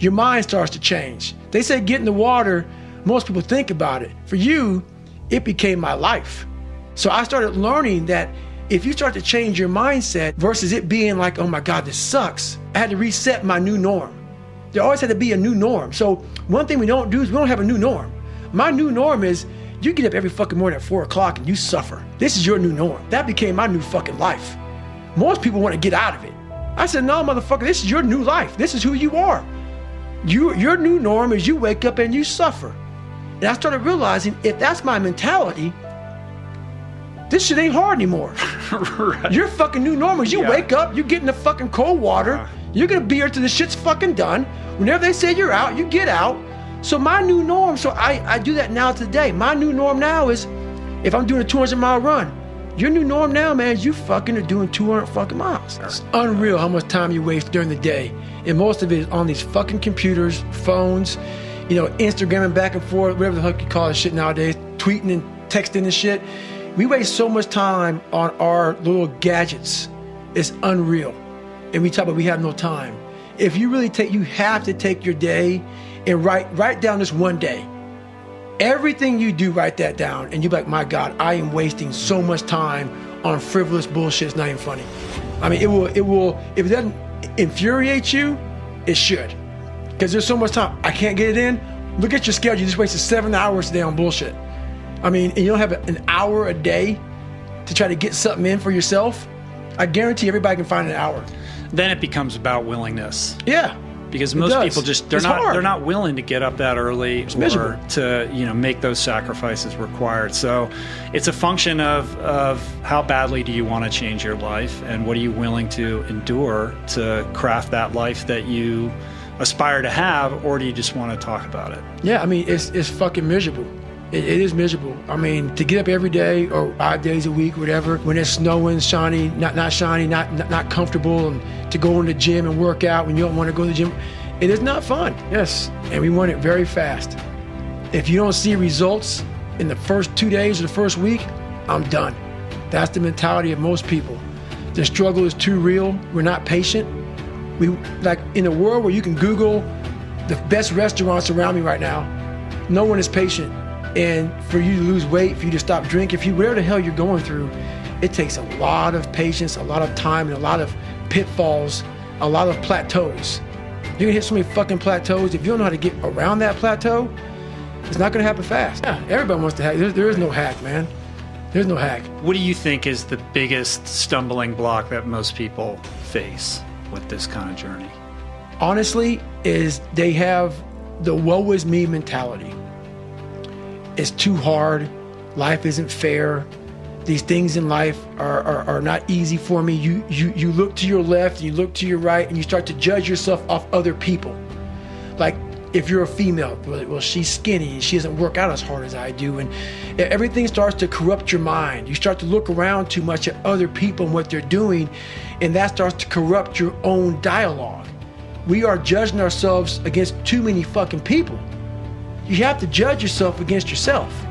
your mind starts to change. They say get in the water, most people think about it. For you, it became my life. So I started learning that if you start to change your mindset versus it being like, oh my God, this sucks, I had to reset my new norm. There always had to be a new norm. So one thing we don't do is we don't have a new norm. My new norm is you get up every fucking morning at 4 o'clock and you suffer. This is your new norm. That became my new fucking life. Most people want to get out of it. I said, no, motherfucker, this is your new life. This is who you are. Your new norm is you wake up and you suffer. And I started realizing if that's my mentality, this shit ain't hard anymore. Right. Your fucking new norm is you wake up, you get in the fucking cold water, you're gonna be here till the shit's fucking done. Whenever they say you're out, you get out. So my new norm, so I do that now today. My new norm now is if I'm doing a 200-mile run, your new norm now, man, is you fucking are doing 200 fucking miles. It's unreal how much time you waste during the day. And most of it is on these fucking computers, phones, you know, Instagramming back and forth, whatever the fuck you call this shit nowadays, tweeting and texting and shit. We waste so much time on our little gadgets. It's unreal. And we talk about we have no time. If you really you have to take your day and write down this one day. Everything you do, write that down. And you're like, my God, I am wasting so much time on frivolous bullshit. It's not even funny. I mean, it will, if it doesn't infuriate you, it should. Because there's so much time. I can't get it in. Look at your schedule. You just wasted 7 hours today on bullshit. I mean, and you don't have an hour a day to try to get something in for yourself. I guarantee everybody can find an hour. Then it becomes about willingness. Yeah. Because most people just they're not willing to get up that early or to make those sacrifices required. So it's a function of how badly do you want to change your life and what are you willing to endure to craft that life that you aspire to have, or do you just want to talk about it? Yeah, I mean it's fucking miserable. It is miserable. I mean, to get up every day or 5 days a week, whatever, when it's snowing, shiny, not shiny, not comfortable, and to go in the gym and work out when you don't want to go to the gym, it is not fun. Yes, and we want it very fast. If you don't see results in the first 2 days or the first week, I'm done. That's the mentality of most people. The struggle is too real. We're not patient. We like in a world where you can Google the best restaurants around me right now, no one is patient. And for you to lose weight, for you to stop drinking, whatever the hell you're going through, it takes a lot of patience, a lot of time, and a lot of pitfalls, a lot of plateaus. You're gonna hit so many fucking plateaus. If you don't know how to get around that plateau, it's not gonna happen fast. Yeah, everybody wants to hack. There is no hack, man. There's no hack. What do you think is the biggest stumbling block that most people face with this kind of journey? Honestly, is they have the woe is me mentality. It's too hard. Life isn't fair. These things in life are not easy for me. You look to your left, and you look to your right, and you start to judge yourself off other people. Like if you're a female, well, she's skinny and she doesn't work out as hard as I do, and everything starts to corrupt your mind. You start to look around too much at other people and what they're doing, and that starts to corrupt your own dialogue. We are judging ourselves against too many fucking people. You have to judge yourself against yourself.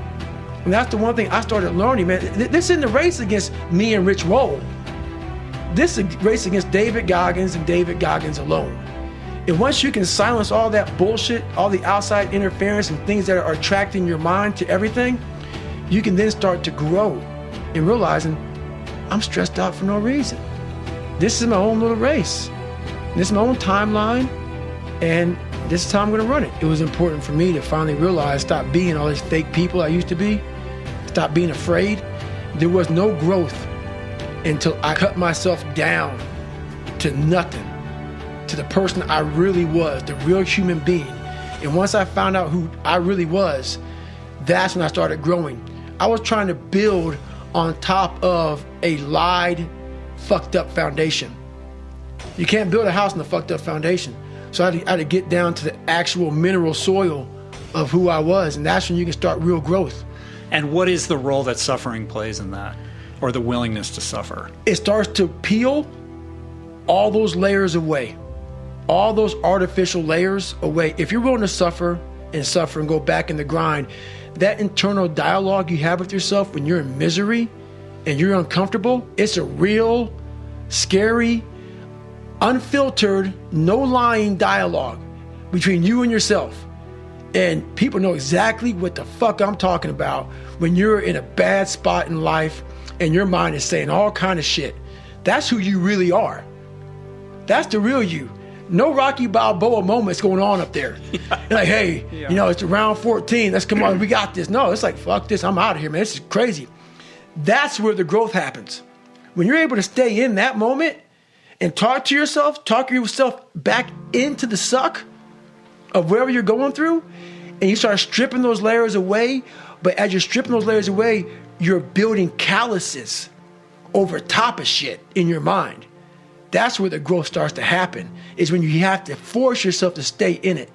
And that's the one thing I started learning, man. This isn't a race against me and Rich Roll. This is a race against David Goggins and David Goggins alone. And once you can silence all that bullshit, all the outside interference and things that are attracting your mind to everything, you can then start to grow in realizing I'm stressed out for no reason. This is my own little race. This is my own timeline, and this is how I'm gonna run it. It was important for me to finally realize, stop being all these fake people I used to be, stop being afraid. There was no growth until I cut myself down to nothing, to the person I really was, the real human being. And once I found out who I really was, that's when I started growing. I was trying to build on top of a lied, fucked up foundation. You can't build a house on a fucked up foundation. So I had to get down to the actual mineral soil of who I was, and that's when you can start real growth. And what is the role that suffering plays in that, or the willingness to suffer? It starts to peel all those layers away, all those artificial layers away. If you're willing to suffer and go back in the grind, that internal dialogue you have with yourself when you're in misery and you're uncomfortable, it's a real, scary, unfiltered, no lying dialogue. between you and yourself. And people know exactly what the fuck I'm talking about when you're in a bad spot in life and your mind is saying all kind of shit. That's who you really are. That's the real you. No Rocky Balboa moments going on up there. Yeah. Like, hey, you know, it's round 14. Let's come on. We got this. No, it's like, fuck this. I'm out of here, man. This is crazy. That's where the growth happens. When you're able to stay in that moment and talk yourself back into the suck of wherever you're going through, and you start stripping those layers away. But as you're stripping those layers away, you're building calluses over top of shit in your mind. That's where the growth starts to happen, is when you have to force yourself to stay in it.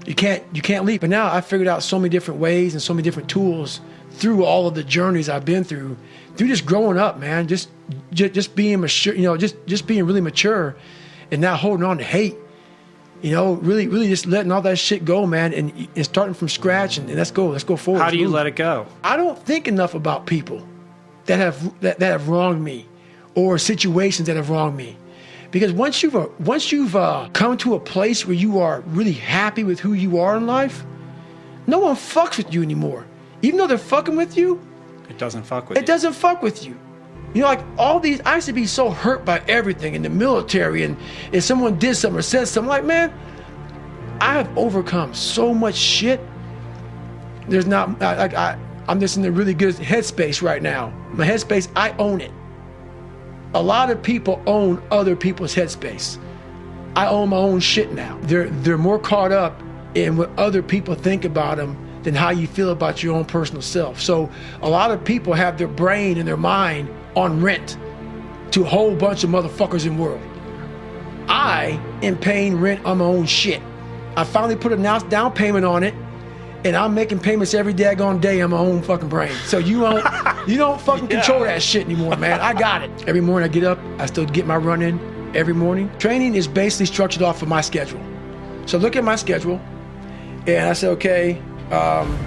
You can't leave. But now I figured out so many different ways and so many different tools through all of the journeys I've been through just growing up, man, just being mature, you know, just being really mature and not holding on to hate. You know, really just letting all that shit go, man, and starting from scratch, and let's go forward. How do you let it go? I don't think enough about people that have wronged me, or situations that have wronged me, because once you've come to a place where you are really happy with who you are in life, no one fucks with you anymore. Even though they're fucking with you, it doesn't fuck with you. It doesn't fuck with you. You know, like all these, I used to be so hurt by everything in the military, and if someone did something or said something, like, man, I have overcome so much shit. There's not, I'm just in a really good headspace right now. My headspace, I own it. A lot of people own other people's headspace. I own my own shit now. They're more caught up in what other people think about them than how you feel about your own personal self. So a lot of people have their brain and their mind on rent to a whole bunch of motherfuckers in the world. I am paying rent on my own shit. I finally put a down payment on it, and I'm making payments every daggone day on my own fucking brain. So you don't fucking control that shit anymore, man. I got it. Every morning I get up, I still get my run in every morning. Training is basically structured off of my schedule. So look at my schedule, and I say, okay,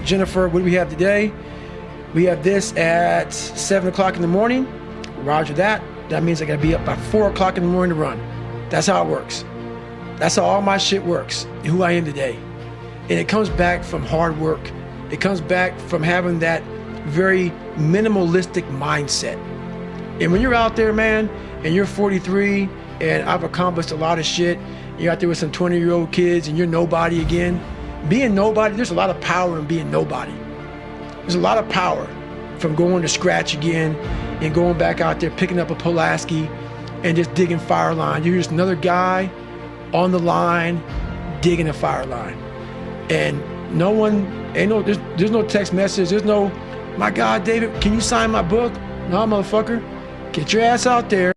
Jennifer, what do we have today? We have this at 7 o'clock in the morning. Roger that. That means I gotta be up by 4 o'clock in the morning to run. That's how it works. That's how all my shit works, who I am today. And it comes back from hard work. It comes back from having that very minimalistic mindset. And when you're out there, man, and you're 43, and I've accomplished a lot of shit, you're out there with some 20-year-old kids, and you're nobody again. Being nobody, there's a lot of power in being nobody. There's a lot of power from going to scratch again and going back out there, picking up a Pulaski and just digging fire line. You're just another guy on the line, digging a fire line. And there's no text message. There's no, my God, David, can you sign my book? No, motherfucker. Get your ass out there.